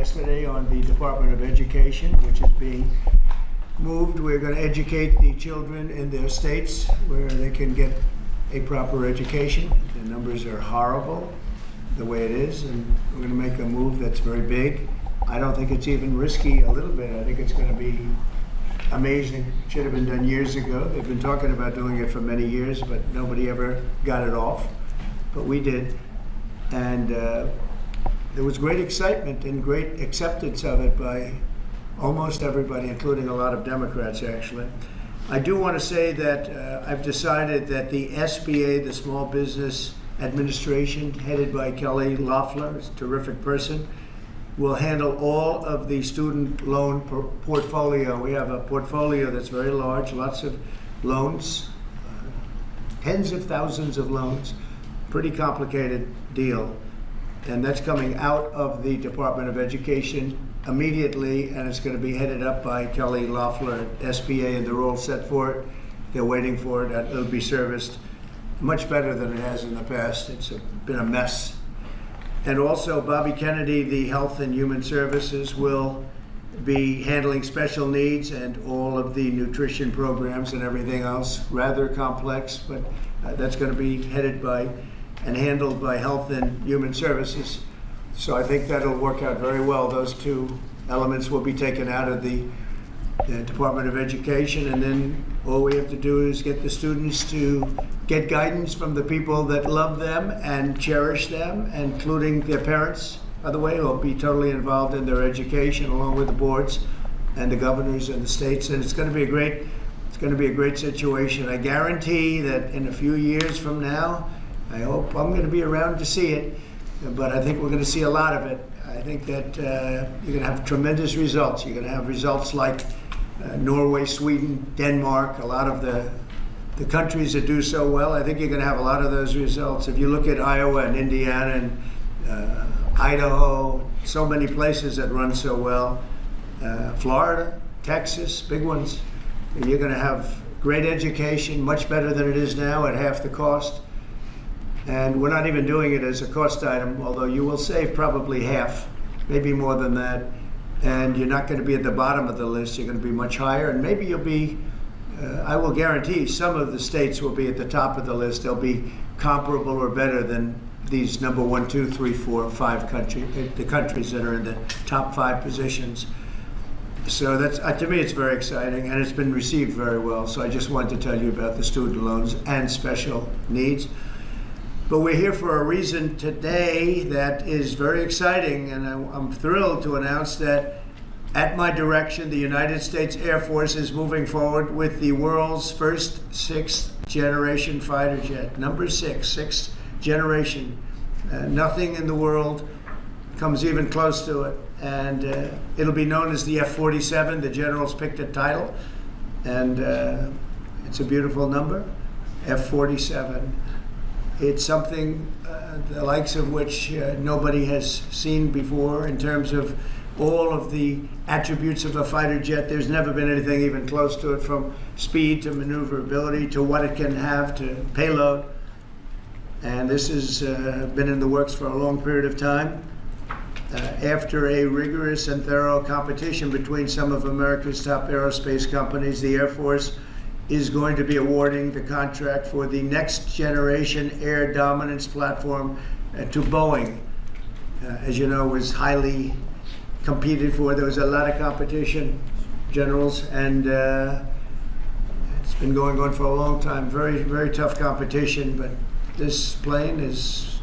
yesterday on the Department of Education, which is being moved. We're going to educate the children in their states where they can get a proper education. The numbers are horrible the way it is, and we're going to make a move that's very big. I don't think it's even risky a little bit. I think it's going to be amazing. It should have been done years ago. They've been talking about doing it for many years, but nobody ever got it off. But we did. And there was great excitement and great acceptance of it by almost everybody, including a lot of Democrats, actually. I do want to say that I've decided that the SBA, the Small Business Administration, headed by Kelly Loeffler, is a terrific person, will handle all of the student loan portfolio. We have a portfolio that's very large, lots of loans, tens of thousands of loans, pretty complicated deal. And that's coming out of the Department of Education immediately, and it's going to be headed up by Kelly Loeffler at SBA, and they're all set for it. They're waiting for it, and it'll be serviced much better than it has in the past. It's been a mess. And also, Bobby Kennedy, the Health and Human Services, will be handling special needs and all of the nutrition programs and everything else. Rather complex, but that's going to be headed by and handled by Health and Human Services. So I think that'll work out very well. Those two elements will be taken out of the Department of Education, and then all we have to do is get the students to get guidance from the people that love them and cherish them, including their parents, by the way, who will be totally involved in their education along with the boards and the governors and the states. And it's going to be a great situation. I guarantee that in a few years from now, I hope I'm going to be around to see it, but I think we're going to see a lot of it. I think that you're going to have tremendous results. You're going to have results like Norway, Sweden, Denmark, a lot of the countries that do so well. I think you're going to have a lot of those results. If you look at Iowa and Indiana and Idaho, so many places that run so well, Florida, Texas, big ones, you're going to have great education, much better than it is now at half the cost. And we're not even doing it as a cost item, although you will save probably half, maybe more than that. And you're not going to be at the bottom of the list. You're going to be much higher. And maybe you'll be, I will guarantee some of the states will be at the top of the list. They'll be comparable or better than these number 1, 2, 3, 4, 5 the countries that are in the top 5 positions. So that's, to me, it's very exciting, and it's been received very well. So I just wanted to tell you about the student loans and special needs. But we're here for a reason today that is very exciting, and I'm thrilled to announce that at my direction, the United States Air Force is moving forward with the world's first 6th generation fighter jet. Number 6, 6th generation. Nothing in the world comes even close to it. And it'll be known as the F-47. The generals picked a title, and it's a beautiful number, F-47. It's something the likes of which nobody has seen before in terms of all of the attributes of a fighter jet. There's never been anything even close to it, from speed to maneuverability to what it can have to payload. And this has been in the works for a long period of time. After a rigorous and thorough competition between some of America's top aerospace companies, the Air Force is going to be awarding the contract for the next generation air dominance platform to Boeing. As you know, was highly competed for. There was a lot of competition, generals, and it's been going on for a long time. Very, very tough competition, but this plane is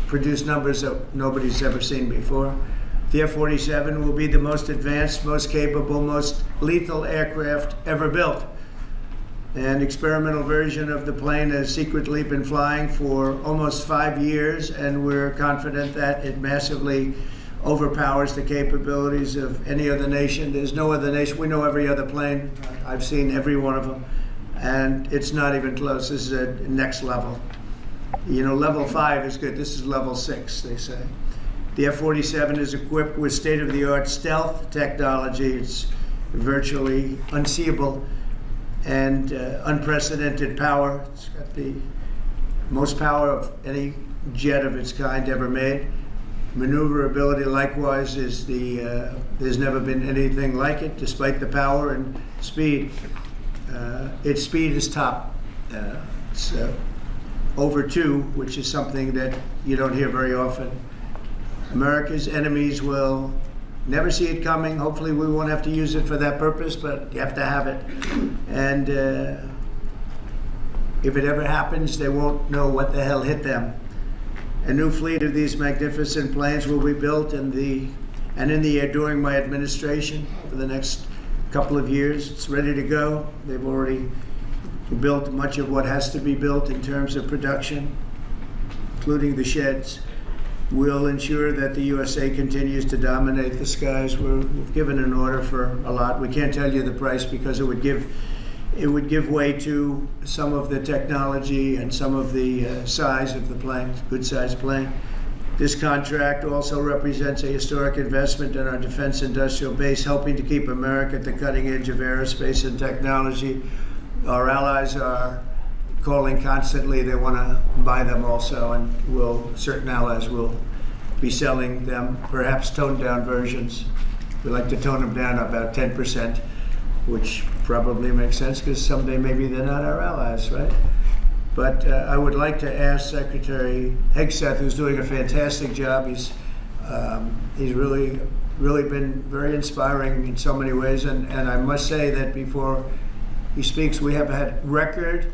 produced numbers that nobody's ever seen before. The F-47 will be the most advanced, most capable, most lethal aircraft ever built. An experimental version of the plane has secretly been flying for almost 5 years, and we're confident that it massively overpowers the capabilities of any other nation. There's no other nation. We know every other plane. I've seen every one of them, and it's not even close. This is a next level. You know, level 5 is good. This is level 6, they say. The F-47 is equipped with state-of-the-art stealth technology. It's virtually unseeable and unprecedented power. It's got the most power of any jet of its kind ever made. maneuverability likewise is there's never been anything like it, despite the power and speed. Its speed is top. It's over 2, which is something that you don't hear very often. America's enemies will never see it coming. Hopefully we won't have to use it for that purpose, but you have to have it. And if it ever happens, they won't know what the hell hit them. A new fleet of these magnificent planes will be built in the air during my administration over the next couple of years. It's ready to go. They've already built much of what has to be built in terms of production, including the sheds. We'll ensure that the USA continues to dominate the skies. We've given an order for a lot. We can't tell you the price because it would give way to some of the technology and some of the size of the plane, good sized plane. This contract also represents a historic investment in our defense industrial base, helping to keep America at the cutting edge of aerospace and technology. Our allies are calling constantly. They want to buy them also, and certain allies will be selling them, perhaps toned down versions. We like to tone them down about 10%, which probably makes sense because someday maybe they're not our allies, right? But I would like to ask Secretary Hegseth, who's doing a fantastic job. He's really been very inspiring in so many ways, and I must say that before he speaks, we have had record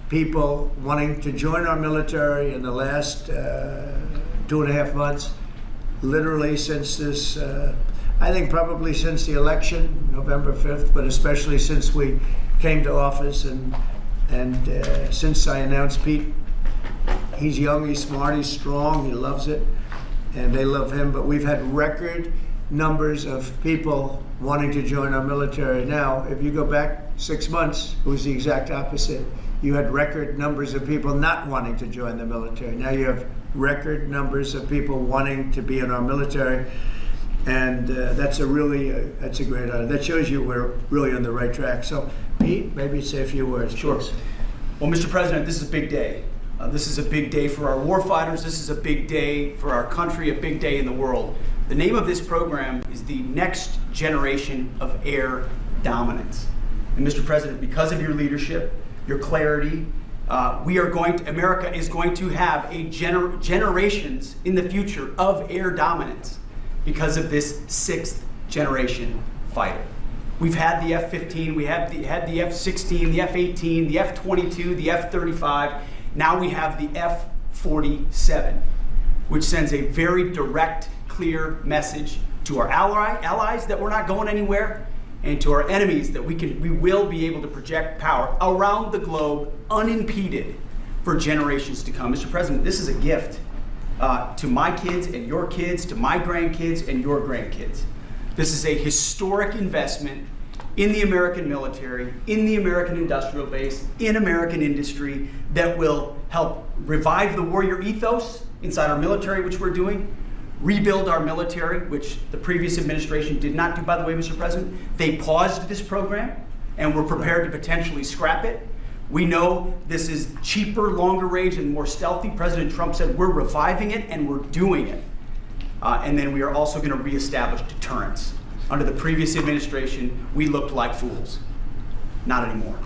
people wanting to join our military in the last 2.5 months, literally since this, I think probably since the election, November 5th, but especially since we came to office and since I announced Pete. He's young, he's smart, he's strong, he loves it, and they love him, but we've had record numbers of people wanting to join our military. Now, if you go back 6 months, it was the exact opposite. You had record numbers of people not wanting to join the military. Now you have record numbers of people wanting to be in our military, and that's a great honor. That shows you we're really on the right track. So, Pete, maybe say a few words. Sure. Please. Well, Mr. President, this is a big day. This is a big day for our warfighters. This is a big day for our country, a big day in the world. The name of this program is the Next Generation of Air Dominance. And Mr. President, because of your leadership, your clarity, America is going to have generations in the future of air dominance because of this 6th generation fighter. We've had the F-15, we had the F-16, the F-18, the F-22, the F-35. Now we have the F-47, which sends a very direct, clear message to our allies that we're not going anywhere, and to our enemies that we will be able to project power around the globe unimpeded for generations to come. Mr. President, this is a gift to my kids and your kids, to my grandkids and your grandkids. This is a historic investment in the American military, in the American industrial base, in American industry that will help revive the warrior ethos inside our military, which we're doing, rebuild our military, which the previous administration did not do, by the way, Mr. President. They paused this program and were prepared to potentially scrap it. We know this is cheaper, longer range, and more stealthy. President Trump said we're reviving it and we're doing it. And then we are also going to reestablish deterrence. Under the previous administration, we looked like fools. Not anymore.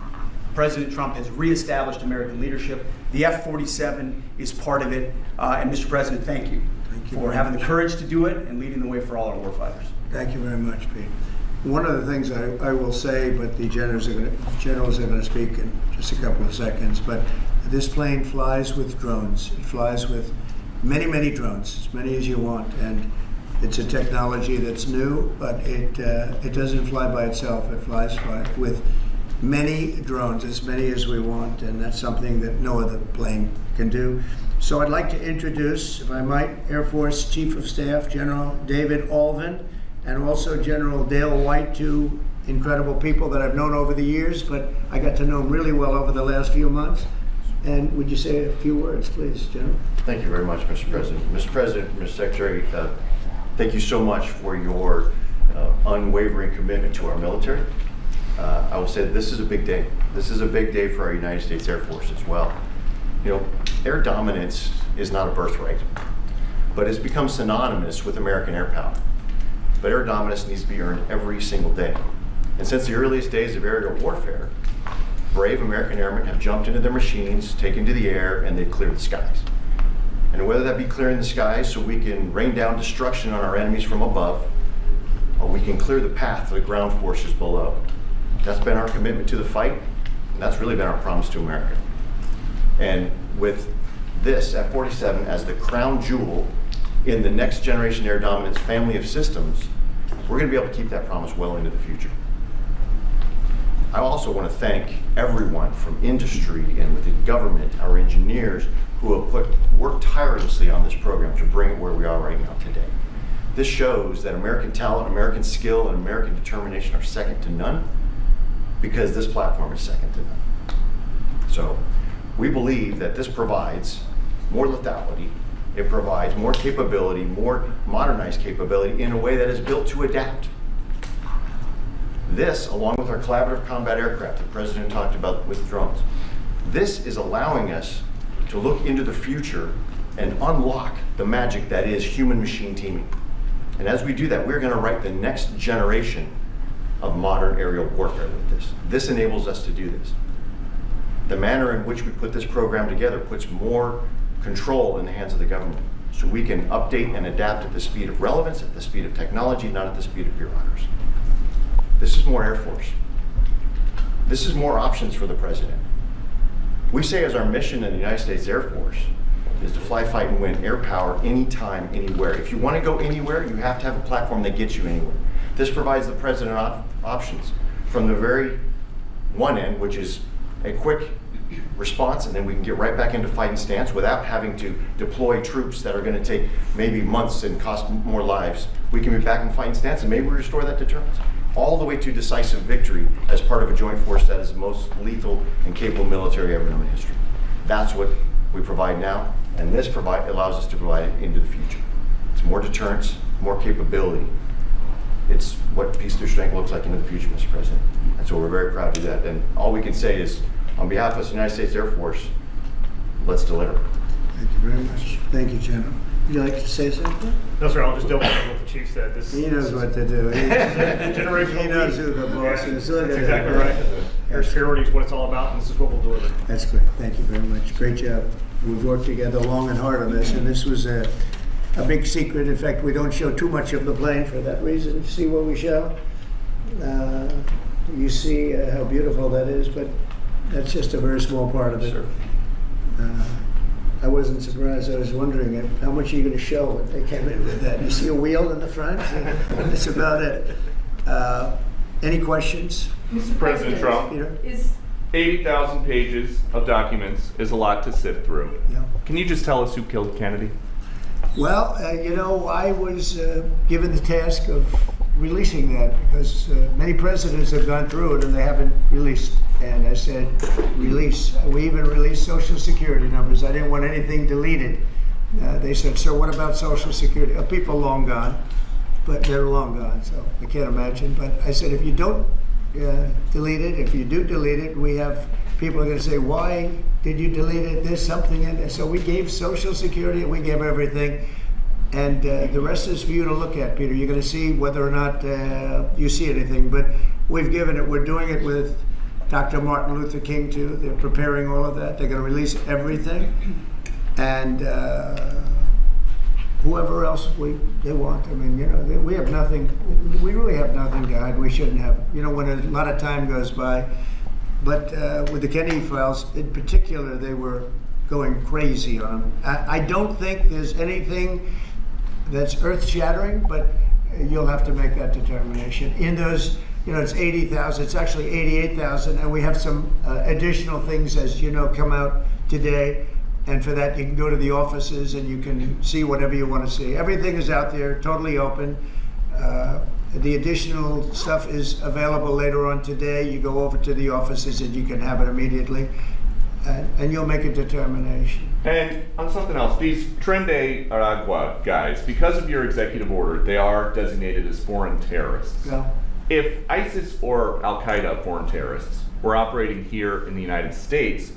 President Trump has reestablished American leadership. The F-47 is part of it. And Mr. President, thank you for having the courage to do it and leading the way for all our warfighters. Thank you very much, Pete. One of the things I will say, but the generals are going to speak in just a couple of seconds, but this plane flies with drones. It flies with many, many drones, as many as you want, and it's a technology that's new, but it doesn't fly by itself. It flies with many drones, as many as we want, and that's something that no other plane can do. So I'd like to introduce, if I might, Air Force Chief of Staff General David Alvin, and also General Dale White, two incredible people that I've known over the years, but I got to know them really well over the last few months. And would you say a few words, please, General? Thank you very much, Mr. President. Mr. President, Mr. Secretary, thank you so much for your unwavering commitment to our military. I will say that this is a big day. This is a big day for our United States Air Force as well. You know, air dominance is not a birthright. but it's become synonymous with American air power. But air dominance needs to be earned every single day. And since the earliest days of aerial warfare, brave American airmen have jumped into their machines, taken to the air, and they've cleared the skies. And whether that be clearing the skies so we can rain down destruction on our enemies from above, or we can clear the path for the ground forces below. That's been our commitment to the fight, and that's really been our promise to America. And with this F-47 as the crown jewel in the next generation air dominance family of systems, we're going to be able to keep that promise well into the future. I also want to thank everyone from industry and within government, our engineers, who have worked tirelessly on this program to bring it where we are right now today. This shows that American talent, American skill, and American determination are second to none, because this platform is second to none. So we believe that this provides more lethality, it provides more capability, more modernized capability in a way that is built to adapt. This, along with our collaborative combat aircraft the President talked about with drones, this is allowing us to look into the future and unlock the magic that is human-machine teaming. And as we do that, we're going to write the next generation of modern aerial warfare with this. This enables us to do this. The manner in which we put this program together puts more control in the hands of the government, so we can update and adapt at the speed of relevance, at the speed of technology, not at the speed of bureaucracy. This is more Air Force. This is more options for the President. We say as our mission in the United States Air Force is to fly, fight, and win air power anytime, anywhere. If you want to go anywhere, you have to have a platform that gets you anywhere. This provides the President options from the very one end, which is a quick response, and then we can get right back into fight and stance without having to deploy troops that are going to take maybe months and cost more lives. We can be back in fight and stance, and maybe we restore that deterrence. All the way to decisive victory as part of a joint force that is the most lethal and capable military ever known in history. That's what we provide now, and this allows us to provide it into the future. It's more deterrence, more capability. It's what peace through strength looks like into the future, Mr. President. And so we're very proud to do that. And all we can say is, on behalf of the United States Air Force, let's deliver. Thank you very much. Thank you, General. Would you like to say something? No, sir, I'll just double check what the chief said. He knows what to do. Generational He knows who the boss is. That's exactly right. Air security is what it's all about, and this is what we'll deliver. That's great. Thank you very much. Great job. We've worked together long and hard on this, and this was a big secret. In fact, we don't show too much of the plane for that reason. See what we show? You see how beautiful that is, but that's just a very small part of it. Sure. I wasn't surprised. I was wondering how much are you going to show when they came in with that. You see a wheel in the front? That's about it. Any questions? Mr. President Trump, Peter? is 80,000 pages of documents is a lot to sift through. Yeah. Can you just tell us who killed Kennedy? Well, I was given the task of releasing that because many presidents have gone through it and they haven't released. And I said, release. We even released Social Security numbers. I didn't want anything deleted. They said, sir, what about Social Security? People long gone, but they're long gone, so I can't imagine. But I said, if you don't delete it, if you do delete it, we have people are going to say, why did you delete it? There's something in there. So we gave Social Security, we gave everything. And the rest is for you to look at, Peter. You're going to see whether or not you see anything. But we've given it. We're doing it with Dr. Martin Luther King, too. They're preparing all of that. They're going to release everything. And whoever else they want. I mean, we have nothing. We really have nothing to hide. We shouldn't have. When a lot of time goes by. But with the Kennedy files, in particular, they were going crazy on them. I don't think there's anything that's earth-shattering, but you'll have to make that determination. In those, it's 80,000, it's actually 88,000, and we have some additional things, as you know, come out today. And for that, you can go to the offices and you can see whatever you want to see. Everything is out there, totally open. The additional stuff is available later on today. You go over to the offices and you can have it immediately. And you'll make a determination. And on something else, these Tren de Aragua guys, because of your executive order, they are designated as foreign terrorists. Yeah. If ISIS or Al-Qaeda foreign terrorists were operating here in the United States,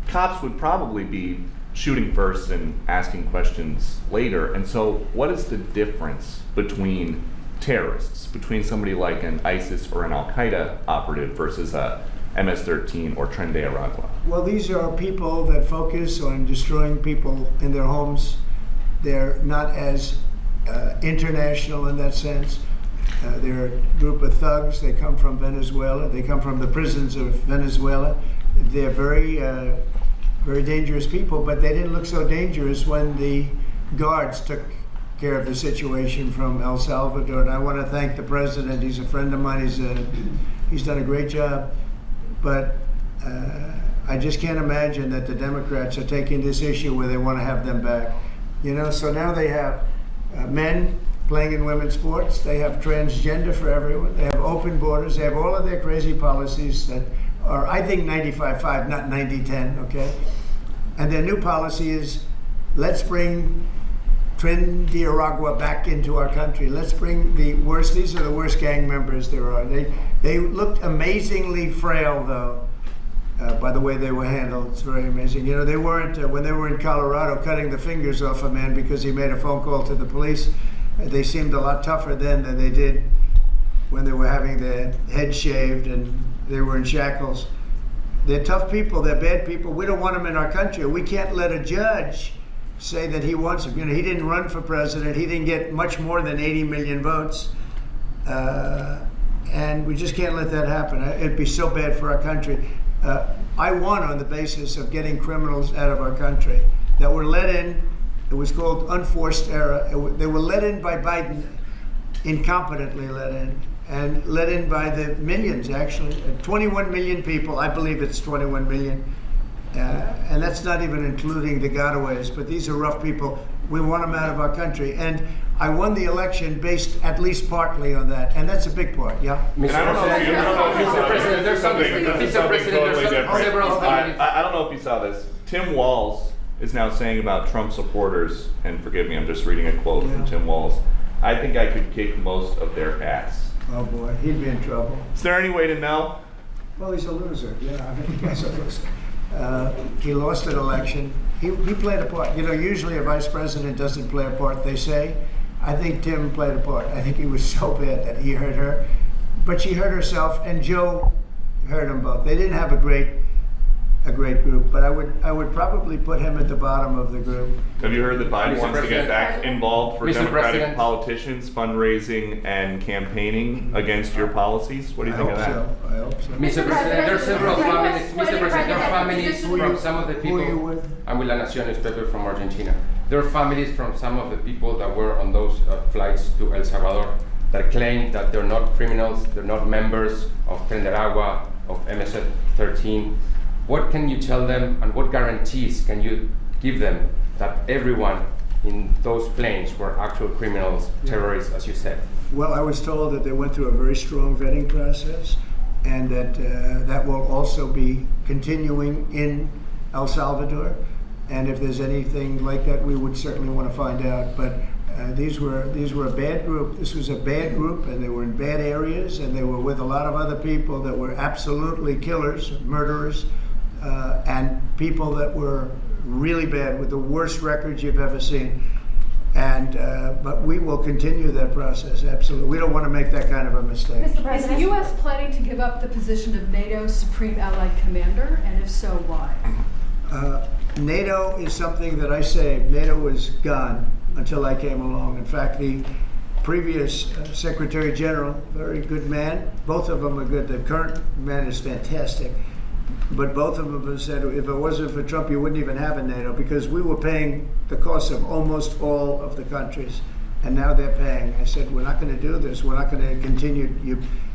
cops would probably be shooting first and asking questions later. And so what is the difference between terrorists, between somebody like an ISIS or an Al-Qaeda operative versus a MS-13 or Tren de Aragua? Well, these are people that focus on destroying people in their homes. They're not as international in that sense. They're a group of thugs. They come from Venezuela. They come from the prisons of Venezuela. They're very, very dangerous people, but they didn't look so dangerous when the guards took care of the situation from El Salvador. And I want to thank the president. He's a friend of mine. He's done a great job. But I just can't imagine that the Democrats are taking this issue where they want to have them back. You know, so now they have men playing in women's sports. They have transgender for everyone. They have open borders. They have all of their crazy policies that are, I think, 95-5, not 90-10, okay? And their new policy is, let's bring Tren de Aragua back into our country. Let's bring the worst, these are the worst gang members there are. They looked amazingly frail, though, by the way they were handled. It's very amazing. You know, they weren't, when they were in Colorado cutting the fingers off a man because he made a phone call to the police, they seemed a lot tougher then than they did when they were having their head shaved and they were in shackles. They're tough people, they're bad people. We don't want them in our country. We can't let a judge say that he wants them. You know, he didn't run for president. He didn't get much more than 80 million votes. And we just can't let that happen. It'd be so bad for our country. I won on the basis of getting criminals out of our country that were let in. It was called unforced error. They were let in by Biden, incompetently let in, and let in by the millions, actually. 21 million people, I believe it's 21 million. And that's not even including the gotaways, but these are rough people. We want them out of our country. And I won the election based at least partly on that, and that's a big part, yeah? And I don't know if you, Mr. President, there's something totally different. several families. I don't know if you saw this. Tim Walz is now saying about Trump supporters, and forgive me, I'm just reading a quote from Tim Walz, I think I could kick most of their ass. Oh boy, he'd be in trouble. Is there any way to know? Well, he's a loser, yeah, I think he's a loser. He lost an election. He played a part. You know, usually a vice president doesn't play a part, they say. I think Tim played a part. I think he was so bad that he hurt her. But she hurt herself, and Joe hurt them both. They didn't have a great group, but I would probably put him at the bottom of the group. Have you heard that Biden Mr. wants to get President. back involved for Mr. Democratic President. politicians, fundraising and campaigning against your policies? What do you think of that? I hope so. Mr. President, there are several families. Mr. President, there are families Who from you- some of the who are you people. with? I'm with La Nación, Pepe from Argentina. There are families from some of the people that were on those flights to El Salvador that claim that they're not criminals, they're not members of Tren de Aragua, of MS-13. What can you tell them, and what guarantees can you give them that everyone in those planes were actual criminals, terrorists, as you said? Well, I was told that they went through a very strong vetting process, and that that will also be continuing in El Salvador. And if there's anything like that, we would certainly want to find out. But these were a bad group. This was a bad group, and they were in bad areas, and they were with a lot of other people that were absolutely killers, murderers, and people that were really bad with the worst records you've ever seen. And but we will continue that process, absolutely. We don't want to make that kind of a mistake. Mr. President, is the U.S. planning to give up the position of NATO's Supreme Allied Commander, and if so, why? NATO is something that I saved. NATO was gone until I came along. In fact, the previous Secretary General, very good man, both of them are good. The current man is fantastic. But both of them have said, if it wasn't for Trump, you wouldn't even have a NATO, because we were paying the cost of almost all of the countries. And now they're paying. I said, we're not going to do this. We're not going to continue.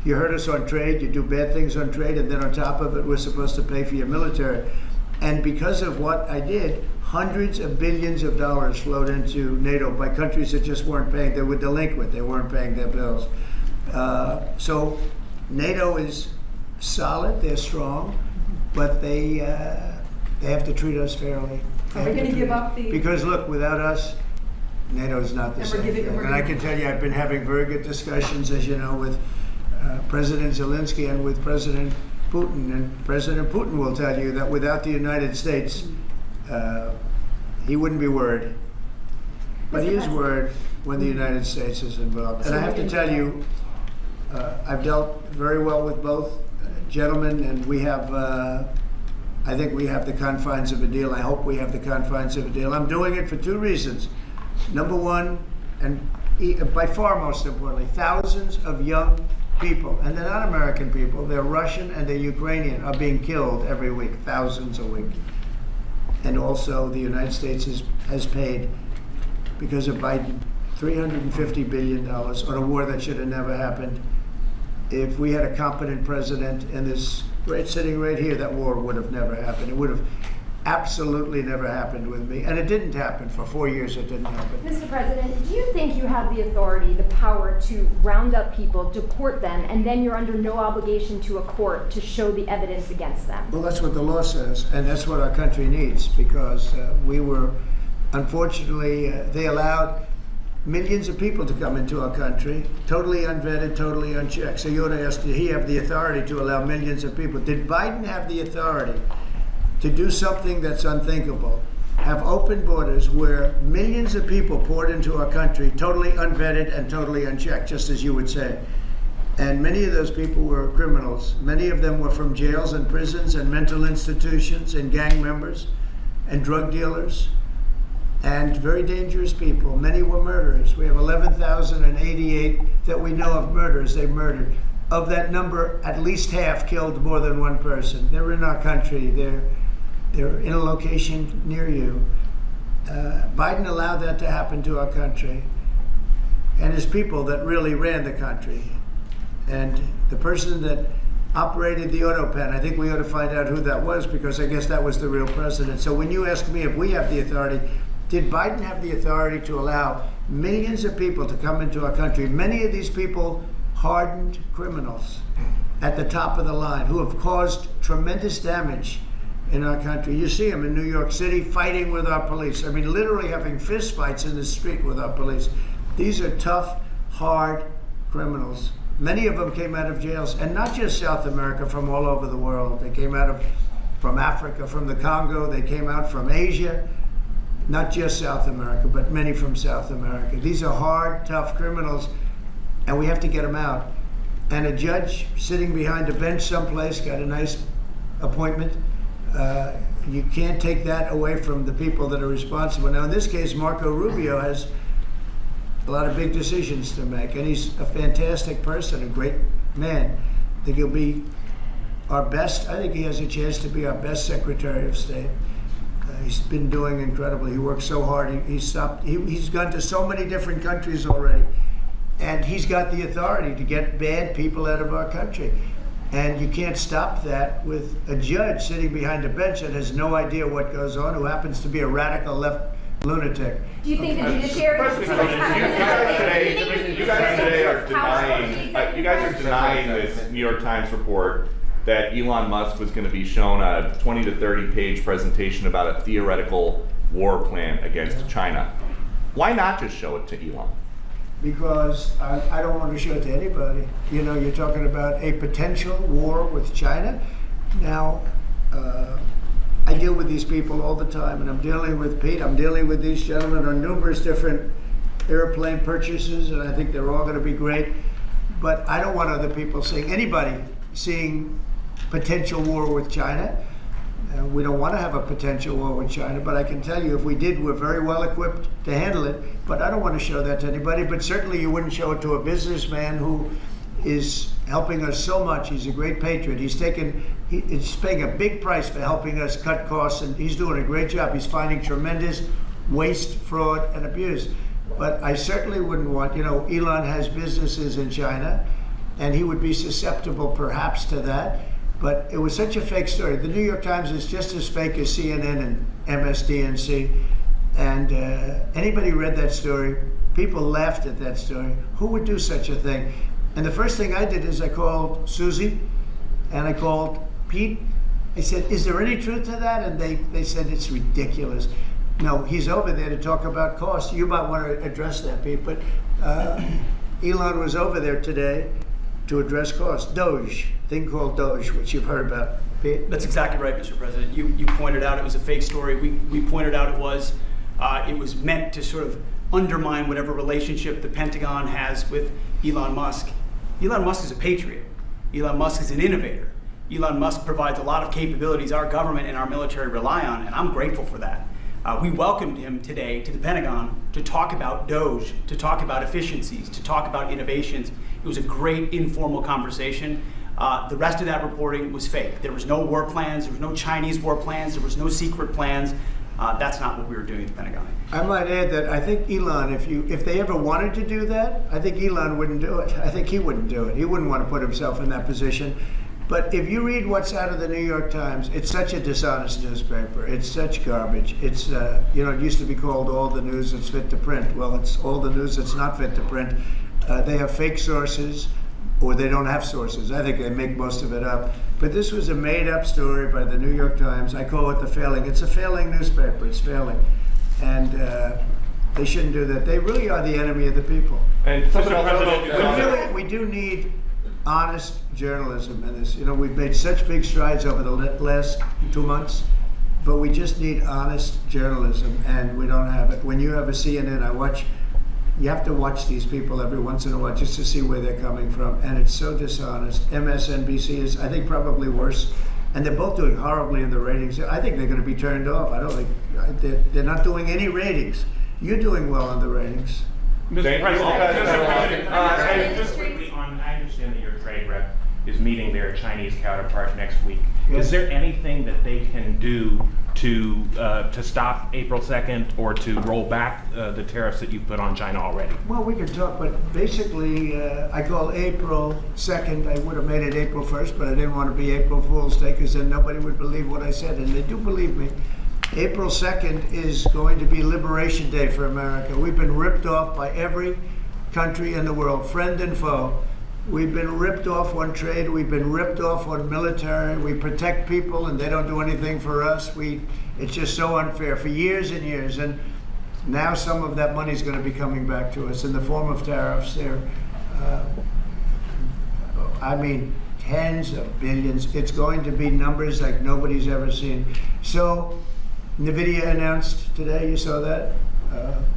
You hurt us on trade. You do bad things on trade. And then on top of it, we're supposed to pay for your military. And because of what I did, hundreds of billions of dollars flowed into NATO by countries that just weren't paying. They were delinquent. They weren't paying their bills. So NATO is solid. They're strong. But they have to treat us fairly. Are we going to give up the... Because look, without us, NATO's not the And we're same. giving- And I can tell you, I've been having very good discussions, as you know, with President Zelensky and with President Putin. And President Putin will tell you that without the United States, he wouldn't be worried. But he is worried when the United States is involved. And I have to tell you, I've dealt very well with both gentlemen, and we have, I think we have the confines of a deal. I hope we have the confines of a deal. I'm doing it for two reasons. Number one, and by far most importantly, thousands of young people, and they're not American people, they're Russian and they're Ukrainian, are being killed every week, thousands a week. And also the United States has paid, because of Biden, $350 billion on a war that should have never happened. If we had a competent president in this sitting right here, that war would have never happened. It would have absolutely never happened with me. And it didn't happen. For 4 years, it didn't happen. Mr. President, do you think you have the authority, the power to round up people, deport them, and then you're under no obligation to a court to show the evidence against them? Well, that's what the law says, and that's what our country needs, because we were, unfortunately, they allowed millions of people to come into our country, totally unvetted, totally unchecked. So you ought to ask, did he have the authority to allow millions of people? Did Biden have the authority to do something that's unthinkable? Have open borders where millions of people poured into our country, totally unvetted and totally unchecked, just as you would say. And many of those people were criminals. Many of them were from jails and prisons and mental institutions and gang members and drug dealers and very dangerous people. Many were murderers. We have 11,088 that we know of murderers they murdered. Of that number, at least half killed more than one person. They're in our country. They're in a location near you. Biden allowed that to happen to our country. And his people that really ran the country. And the person that operated the auto pen, I think we ought to find out who that was, because I guess that was the real president. So when you ask me if we have the authority, did Biden have the authority to allow millions of people to come into our country? Many of these people, hardened criminals at the top of the line who have caused tremendous damage in our country. You see them in New York City fighting with our police. I mean, literally having fist fights in the street with our police. These are tough, hard criminals. Many of them came out of jails, and not just South America, from all over the world. They came out from Africa, from the Congo. They came out from Asia. Not just South America, but many from South America. These are hard, tough criminals, and we have to get them out. And a judge sitting behind a bench someplace got a nice appointment. You can't take that away from the people that are responsible. Now, in this case, Marco Rubio has a lot of big decisions to make, and he's a fantastic person, a great man. I think he'll be our best. I think he has a chance to be our best Secretary of State. He's been doing incredibly. He works so hard. He's gone to so many different countries already, and he's got the authority to get bad people out of our country. And you can't stop that with a judge sitting behind a bench that has no idea what goes on, who happens to be a radical left lunatic. Do you think the judiciary is too much You guys today are denying. You guys are denying this New York Times report that Elon Musk was going to be shown a 20 to 30 page presentation about a theoretical war plan against China. Why not just show it to Elon? Because I don't want to show it to anybody. You know, you're talking about a potential war with China. Now, I deal with these people all the time, and I'm dealing with Pete, I'm dealing with these gentlemen on numerous different airplane purchases, and I think they're all going to be great. But I don't want other people seeing, anybody seeing potential war with China. We don't want to have a potential war with China, but I can tell you if we did, we're very well equipped to handle it. But I don't want to show that to anybody. But certainly you wouldn't show it to a businessman who is helping us so much. He's a great patriot. He's paying a big price for helping us cut costs, and he's doing a great job. He's finding tremendous waste, fraud, and abuse. But I certainly wouldn't want, Elon has businesses in China, and he would be susceptible perhaps to that. But it was such a fake story. The New York Times is just as fake as CNN and MS-13. And anybody read that story, people laughed at that story. Who would do such a thing? And the first thing I did is I called Susie and I called Pete. I said, is there any truth to that? And they said, it's ridiculous. No, he's over there to talk about cost. You might want to address that, Pete. But Elon was over there today to address cost. Doge, thing called Doge, which you've heard about. Pete? That's exactly right, Mr. President. You pointed out it was a fake story. We pointed out it was. It was meant to sort of undermine whatever relationship the Pentagon has with Elon Musk. Elon Musk is a patriot. Elon Musk is an innovator. Elon Musk provides a lot of capabilities our government and our military rely on, and I'm grateful for that. We welcomed him today to the Pentagon to talk about DOGE, to talk about efficiencies, to talk about innovations. It was a great informal conversation. The rest of that reporting was fake. There was no war plans, there was no Chinese war plans, there was no secret plans. That's not what we were doing at the Pentagon. I might add that I think Elon, if they ever wanted to do that, I think Elon wouldn't do it. I think he wouldn't do it. He wouldn't want to put himself in that position. But if you read what's out of the New York Times, it's such a dishonest newspaper. It's such garbage. It's, it used to be called all the news that's fit to print. Well, it's all the news that's not fit to print. They have fake sources, or they don't have sources. I think they make most of it up. But this was a made-up story by the New York Times. I call it the failing. It's a failing newspaper. It's failing. And they shouldn't do that. They really are the enemy of the people. And Mr. President, We do need honest journalism in this. We've made such big strides over the last 2 months, but we just need honest journalism, and we don't have it. When you have a CNN, you have to watch these people every once in a while just to see where they're coming from, and it's so dishonest. MSNBC is, I think, probably worse, and they're both doing horribly in the ratings. I think they're going to be turned off. I don't think they're not doing any ratings. You're doing well in the ratings. Mr. President, just quickly on, I understand that your trade rep is meeting their Chinese counterpart next week. Yes. Is there anything that they can do to stop April 2nd or to roll back the tariffs that you've put on China already? Well, we could talk, but basically, I call April 2nd. I would have made it April 1st, but I didn't want to be April Fool's Day because then nobody would believe what I said, and they do believe me. April 2nd is going to be Liberation Day for America. We've been ripped off by every country in the world, friend and foe. We've been ripped off on trade. We've been ripped off on military. We protect people and they don't do anything for us. It's just so unfair for years and years. And now some of that money is going to be coming back to us in the form of tariffs. Tens of billions. It's going to be numbers like nobody's ever seen. So NVIDIA announced today, you saw that,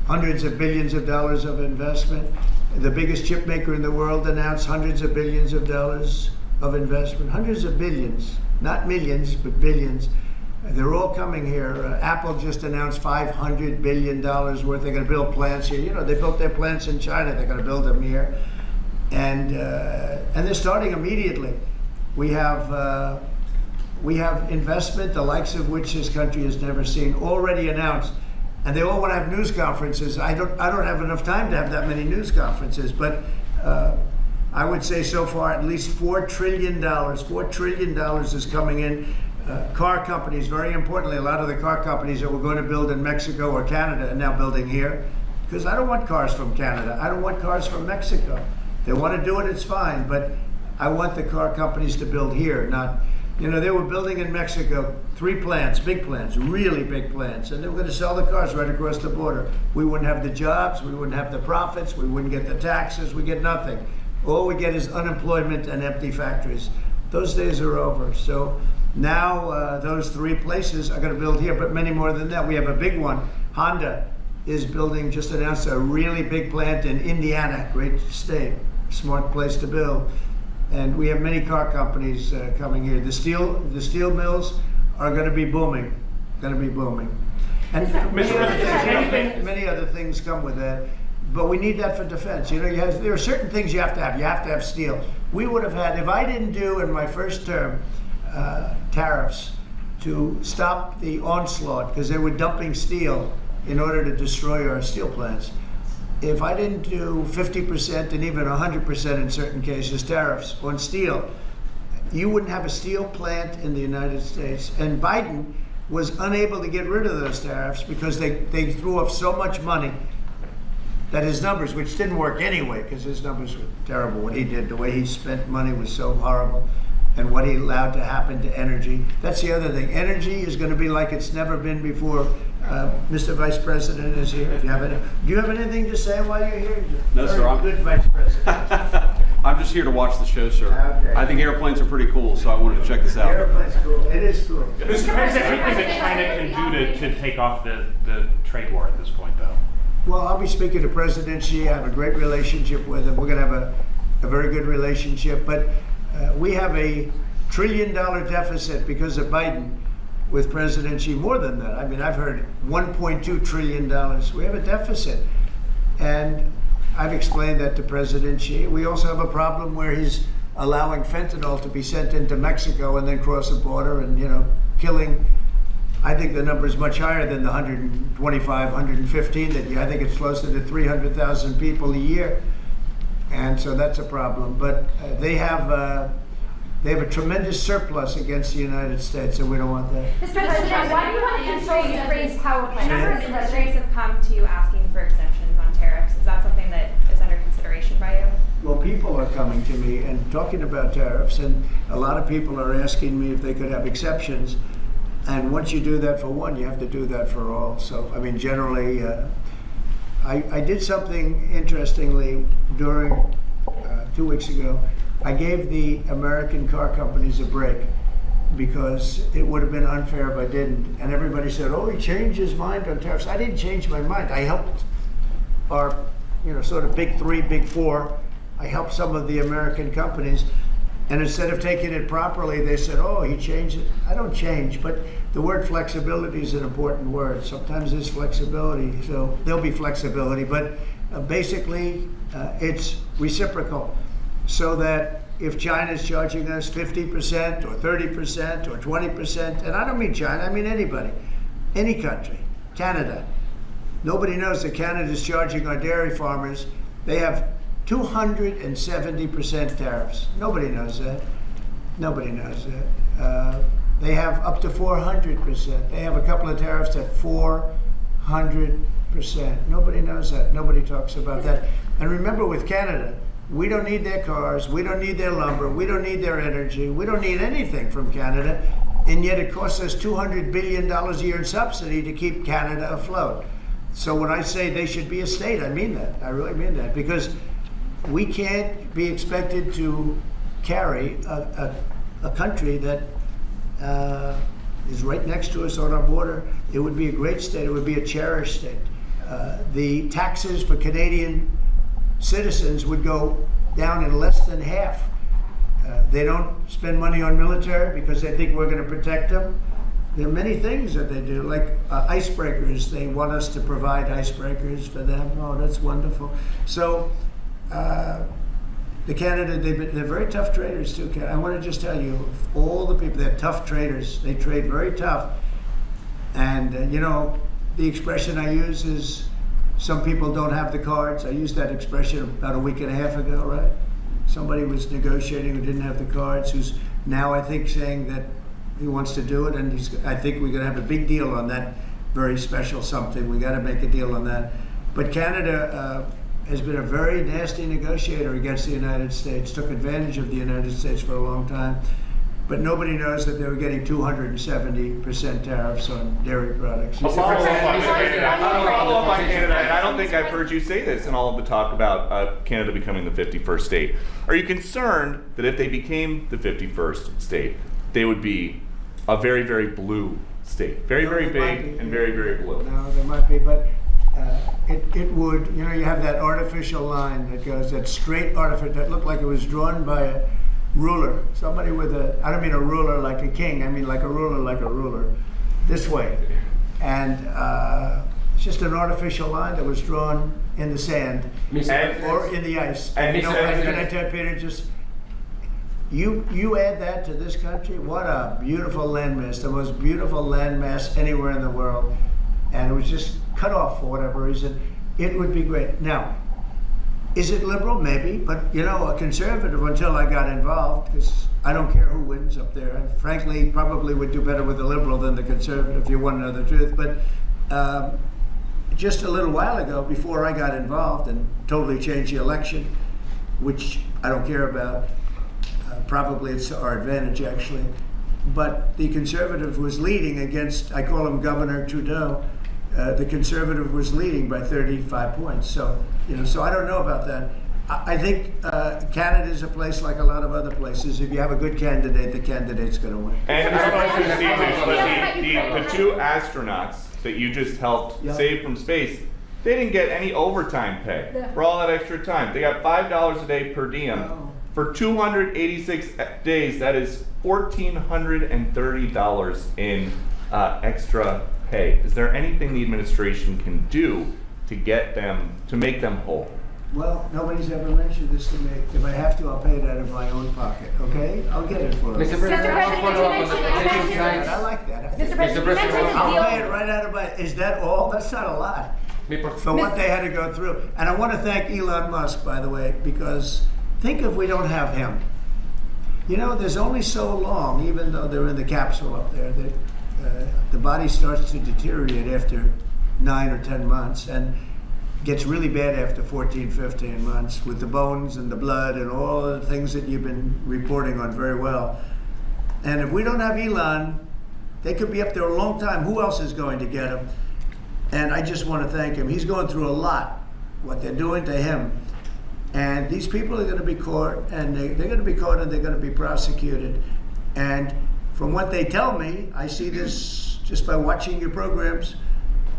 hundreds of billions of dollars of investment. The biggest chip maker in the world announced hundreds of billions of dollars of investment. Hundreds of billions, not millions, but billions. They're all coming here. Apple just announced $500 billion worth. They're going to build plants here. They built their plants in China. They're going to build them here. And they're starting immediately. We have investment, the likes of which this country has never seen, already announced. And they all want to have news conferences. I don't have enough time to have that many news conferences, but I would say so far at least $4 trillion. $4 trillion is coming in. Car companies, very importantly, a lot of the car companies that were going to build in Mexico or Canada are now building here. Because I don't want cars from Canada. I don't want cars from Mexico. They want to do it, it's fine, but I want the car companies to build here, not, they were building in Mexico 3 plants, big plants, really big plants, and they were going to sell the cars right across the border. We wouldn't have the jobs, we wouldn't have the profits, we wouldn't get the taxes, we get nothing. All we get is unemployment and empty factories. Those days are over. So now those 3 places are going to build here, but many more than that. We have a big one. Honda is building, just announced a really big plant in Indiana, great state, smart place to build. And we have many car companies coming here. The steel mills are going to be booming, And many other things come with that. But we need that for defense. There are certain things you have to have. You have to have steel. We would have had, if I didn't do in my first term tariffs to stop the onslaught, because they were dumping steel in order to destroy our steel plants. If I didn't do 50% and even 100% in certain cases tariffs on steel, you wouldn't have a steel plant in the United States. And Biden was unable to get rid of those tariffs because they threw off so much money that his numbers, which didn't work anyway because his numbers were terrible, what he did, the way he spent money was so horrible, and what he allowed to happen to energy. That's the other thing. Energy is going to be like it's never been before. Mr. Vice President is here. Do you have anything to say while you're here? No, sir. Good Vice President. I'm just here to watch the show, sir. Okay. I think airplanes are pretty cool, so I wanted to check this out. Airplane's cool. It is cool. Mr. President, anything that China can do to take off the trade war at this point, though? Well, I'll be speaking to President Xi. I have a great relationship with him. We're going to have a very good relationship. But we have a $1 trillion deficit because of Biden with President Xi. More than that. I mean, I've heard $1.2 trillion. We have a deficit. And I've explained that to President Xi. We also have a problem where he's allowing fentanyl to be sent into Mexico and then cross the border and, killing. I think the number is much higher than the 125, 115 that I think it's closer to 300,000 people a year. And so that's a problem. But they have a tremendous surplus against the United States, and we don't want that. Mr. President, why do you want to control Ukraine's power A number of plant? industries have come to you asking for exemptions on tariffs. Is that something that is under consideration by you? Well, people are coming to me and talking about tariffs, and a lot of people are asking me if they could have exceptions. And once you do that for one, you have to do that for all. So, I mean, generally, I did something interestingly during 2 weeks ago. I gave the American car companies a break because it would have been unfair if I didn't. And everybody said, oh, he changed his mind on tariffs. I didn't change my mind. I helped our, sort of big three, big four. I helped some of the American companies. And instead of taking it properly, they said, oh, he changed it. I don't change, but the word flexibility is an important word. Sometimes there's flexibility, so there'll be flexibility, but basically it's reciprocal. So that if China's charging us 50% or 30% or 20%, and I don't mean China, I mean anybody, any country, Canada. Nobody knows that Canada's charging our dairy farmers. They have 270% tariffs. Nobody knows that. Nobody knows that. They have up to 400%. They have a couple of tariffs at 400%. Nobody knows that. Nobody talks about that. And remember, with Canada, we don't need their cars, we don't need their lumber, we don't need their energy, we don't need anything from Canada, and yet it costs us $200 billion a year in subsidy to keep Canada afloat. So when I say they should be a state, I mean that. I really mean that, because we can't be expected to carry a country that is right next to us on our border. It would be a great state. It would be a cherished state. The taxes for Canadian citizens would go down in less than half. They don't spend money on military because they think we're going to protect them. There are many things that they do, like icebreakers. They want us to provide icebreakers for them. Oh, that's wonderful. So the Canada, they're very tough traders too. I want to just tell you, all the people, they're tough traders. They trade very tough. And the expression I use is, some people don't have the cards. I used that expression about a week and a half ago, right? Somebody was negotiating who didn't have the cards, who's now, I think, saying that he wants to do it, and I think we're going to have a big deal on that very special something. We got to make a deal on that. But Canada has been a very nasty negotiator against the United States, took advantage of the United States for a long time. But nobody knows that they were getting 270% tariffs on dairy products. A follow-up on Canada, and I don't think I've heard you say this in all of the talk about Canada becoming the 51st state. Are you concerned that if they became the 51st state, they would be a very, very blue state? Very, very big and very, very blue. No, there might be, but it would, you have that artificial line that goes, that straight artificial, that looked like it was drawn by a ruler. Somebody with I don't mean a ruler like a king, I mean like a ruler, this way. And it's just an artificial line that was drawn in the sand or in the ice. And can I tell you, Peter, just, you add that to this country, what a beautiful landmass, the most beautiful landmass anywhere in the world. And it was just cut off for whatever reason. It would be great. Now, is it liberal? Maybe, but a conservative until I got involved, because I don't care who wins up there. I frankly probably would do better with a liberal than the conservative, if you want to know the truth. But just a little while ago, before I got involved and totally changed the election, which I don't care about, probably it's to our advantage actually, but the conservative was leading against, I call him Governor Trudeau, the conservative was leading by 35 points. So, so I don't know about that. I think Canada is a place like a lot of other places. If you have a good candidate, the candidate's going to win. And I don't know if you've seen this, but the two astronauts that you just helped save from space, they didn't get any overtime pay for all that extra time. They got $5 a day per diem. For 286 days, that is $1,430 in extra pay. Is there anything the administration can do to get them, to make them whole? Well, nobody's ever mentioned this to me. If I have to, I'll pay it out of my own pocket, okay? I'll get it for them. Mr. President, President, follow up on the you mentioned- I like that. Mr. President, you mentioned the I'll pay deal. it right out of my, is that all? That's not a lot for what they had to go through. And I want to thank Elon Musk, by the way, because think if we don't have him. You know, there's only so long, even though they're in the capsule up there, that the body starts to deteriorate after 9 or 10 months and gets really bad after 14, 15 months with the bones and the blood and all the things that you've been reporting on very well. And if we don't have Elon, they could be up there a long time. Who else is going to get him? And I just want to thank him. He's going through a lot, what they're doing to him. And these people are going to be caught, and they're going to be caught, and they're going to be prosecuted. And from what they tell me, I see this just by watching your programs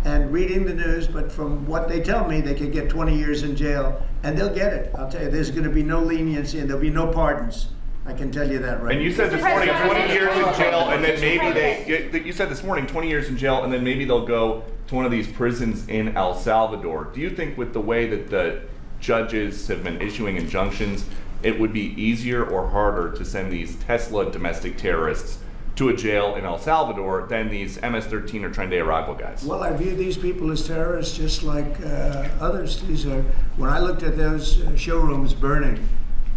and reading the news, but from what they tell me, they could get 20 years in jail, and they'll get it. I'll tell you, there's going to be no leniency, and there'll be no pardons. I can tell you that right And you said this morning 20 years in jail, and then maybe you said this morning 20 years in jail, and then maybe they'll go to one of these prisons in El Salvador. Do you think with the way that the judges have been issuing injunctions, it would be easier or harder to send these Tesla domestic terrorists to a jail in El Salvador than these MS-13 or Tren de Aragua guys? Well, I view these people as terrorists just like others. These are, when I looked at those showrooms burning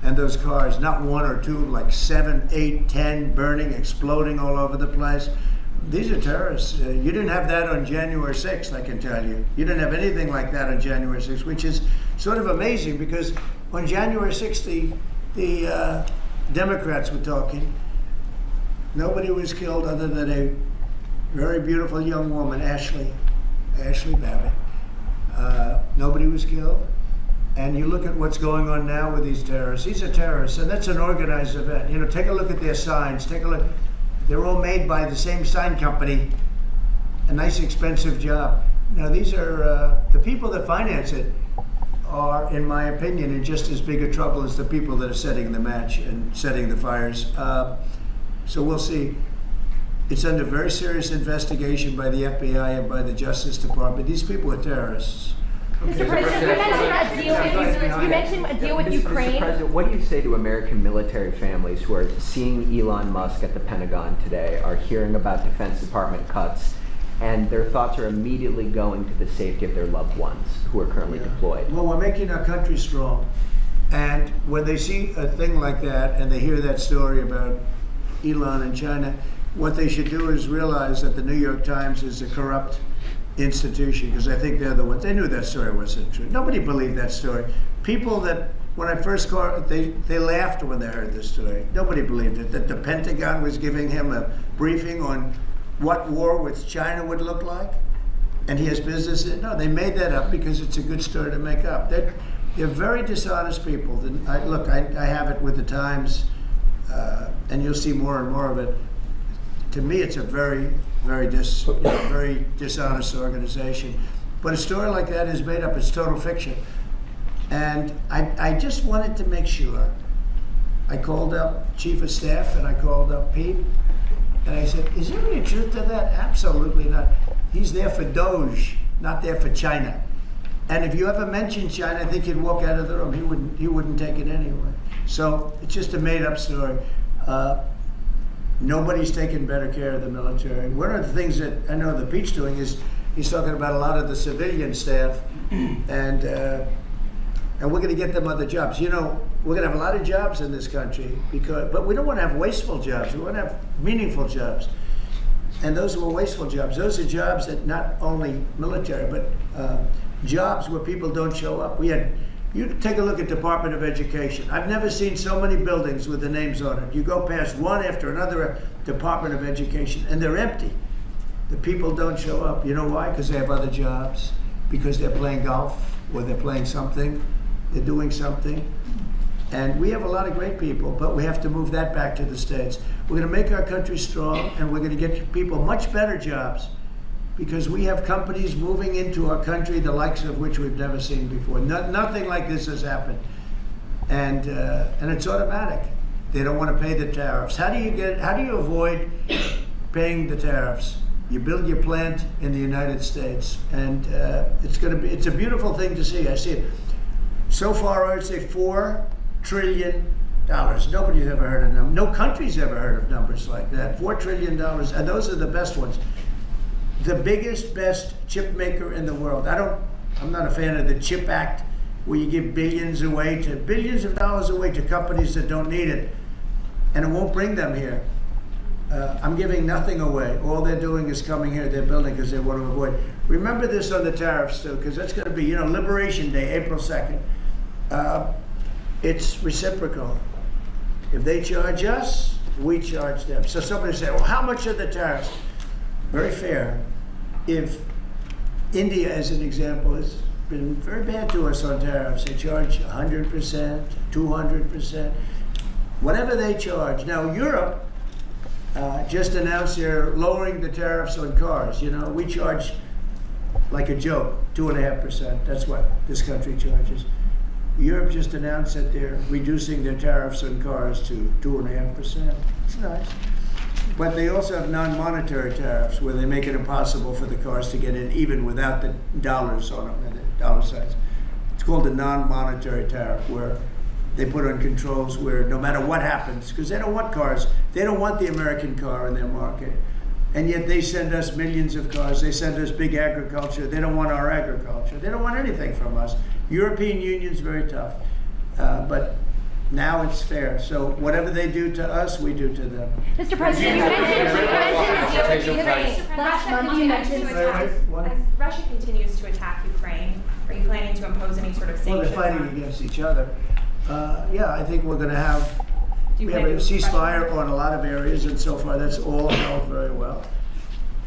and those cars, not one or two, like 7, 8, 10 burning, exploding all over the place. These are terrorists. You didn't have that on January 6th, I can tell you. You didn't have anything like that on January 6th, which is sort of amazing because on January 6th, the Democrats were talking. Nobody was killed other than a very beautiful young woman, Ashley Babbitt. Nobody was killed. And you look at what's going on now with these terrorists. These are terrorists, and that's an organized event. You know, take a look at their signs. Take a look. They're all made by the same sign company. A nice, expensive job. Now, these are the people that finance it are, in my opinion, in just as big a trouble as the people that are setting the match and setting the fires. So we'll see. It's under very serious investigation by the FBI and by the Justice Department. These people are terrorists. Mr. President, you mentioned a deal with Ukraine. Mr. President, what do you say to American military families who are seeing Elon Musk at the Pentagon today, are hearing about Defense Department cuts, and their thoughts are immediately going to the safety of their loved ones who are currently deployed? Well, we're making our country strong. And when they see a thing like that and they hear that story about Elon and China, what they should do is realize that the New York Times is a corrupt institution, because I think they're the ones. They knew that story wasn't true. Nobody believed that story. People that, when I first called, they laughed when they heard the story. Nobody believed it, that the Pentagon was giving him a briefing on what war with China would look like, and he has business in it. No, they made that up because it's a good story to make up. They're very dishonest people. I have it with the Times, and you'll see more and more of it. To me, it's a very dishonest organization. But a story like that is made up. It's total fiction. And I just wanted to make sure. I called up Chief of Staff and I called up Pete. And I said, is there any truth to that? Absolutely not. He's there for Doge, not there for China. And if you ever mention China, I think he'd walk out of the room. He wouldn't take it anyway. So it's just a made up story. Nobody's taken better care of the military. One of the things that I know that Pete's doing is he's talking about a lot of the civilian staff, and we're going to get them other jobs. You know, we're going to have a lot of jobs in this country, but we don't want to have wasteful jobs. We want to have meaningful jobs. And those were wasteful jobs. Those are jobs that not only military, but jobs where people don't show up. You take a look at Department of Education. I've never seen so many buildings with the names on it. You go past one after another Department of Education, and they're empty. The people don't show up. You know why? Because they have other jobs, because they're playing golf, or they're playing something, They're doing something. And we have a lot of great people, but we have to move that back to the States. We're going to make our country strong, and we're going to get people much better jobs, because we have companies moving into our country, the likes of which we've never seen before. Nothing like this has happened. And it's automatic. They don't want to pay the tariffs. How do you avoid paying the tariffs? You build your plant in the United States, and it's a beautiful thing to see. I see it. So far, I would say $4 trillion. Nobody's ever heard of them. No country's ever heard of numbers like that. $4 trillion, and those are the best ones. The biggest, best chip maker in the world. I'm not a fan of the CHIP Act, where you give billions of dollars away to companies that don't need it, and it won't bring them here. I'm giving nothing away. All they're doing is coming here. They're building because they want to avoid. Remember this on the tariffs too, because that's going to be, Liberation Day, April 2nd. It's reciprocal. If they charge us, we charge them. So somebody say, well, how much are the tariffs? Very fair. If India, as an example, has been very bad to us on tariffs, they charge 100%, 200%, whatever they charge. Now, Europe just announced they're lowering the tariffs on cars. We charge like a joke, 2.5%. That's what this country charges. Europe just announced that they're reducing their tariffs on cars to 2.5%. It's nice. But they also have non-monetary tariffs, where they make it impossible for the cars to get in even without the dollars on them and the dollar signs. It's called a non-monetary tariff, where they put on controls where no matter what happens, because they don't want cars, they don't want the American car in their market. And yet they send us millions of cars, they send us big agriculture, they don't want our agriculture, they don't want anything from us. European Union's very tough, but now it's fair. So whatever they do to us, we do to them. Mr. President, you mentioned last month you mentioned As Russia continues to attack Ukraine, are you planning to impose any sort of Well, sanctions? they're fighting against each other. Yeah, I think we're going to have, Do you we have plan a to ceasefire on a lot of areas, and so far that's all held very well.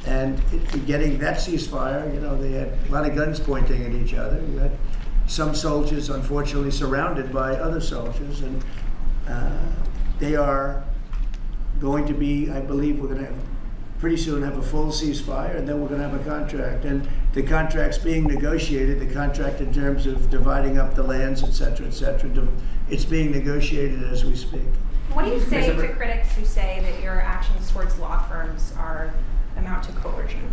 And getting that ceasefire, they had a lot of guns pointing at each other. You had some soldiers, unfortunately, surrounded by other soldiers, and they are going to be, I believe we're going to pretty soon have a full ceasefire, and then we're going to have a contract. And the contract's being negotiated, the contract in terms of dividing up the lands, et cetera, et cetera. It's being negotiated as we speak. What do you say to critics who say that your actions towards law firms amount to coercion?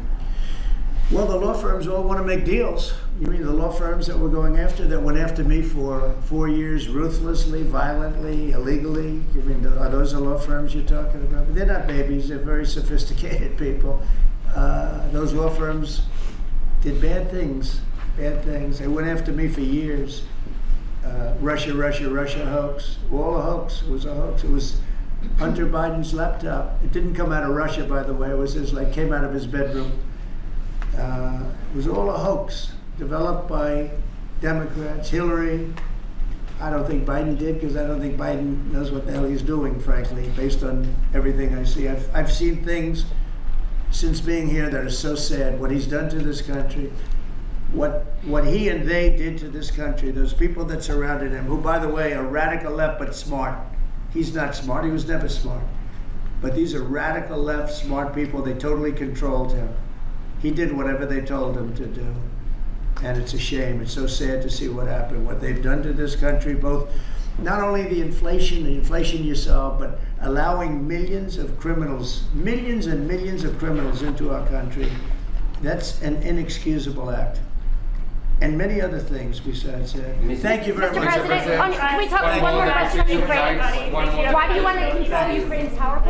Well, the law firms all want to make deals. You mean the law firms that we're going after, that went after me for 4 years, ruthlessly, violently, illegally? You mean, are those the law firms you're talking about? But they're not babies. They're very sophisticated people. Those law firms did bad things. They went after me for years. Russia hoax. All a hoax. It was a hoax. It was Hunter Biden's laptop. It didn't come out of Russia, by the way. It was came out of his bedroom. It was all a hoax, developed by Democrats. Hillary, I don't think Biden did, because I don't think Biden knows what the hell he's doing, frankly, based on everything I see. I've seen things since being here that are so sad. What he's done to this country, what he and they did to this country, those people that surrounded him, who, by the way, are radical left but smart. He's not smart. He was never smart. But these are radical left, smart people. They totally controlled him. He did whatever they told him to do. And it's a shame. It's so sad to see what happened, what they've done to this country, both not only the inflation you saw, but allowing millions and millions of criminals into our country. That's an inexcusable act. And many other things besides that. Thank you very Mr. much. President, can we talk one more question on Ukraine? Why do you want to control Ukraine's power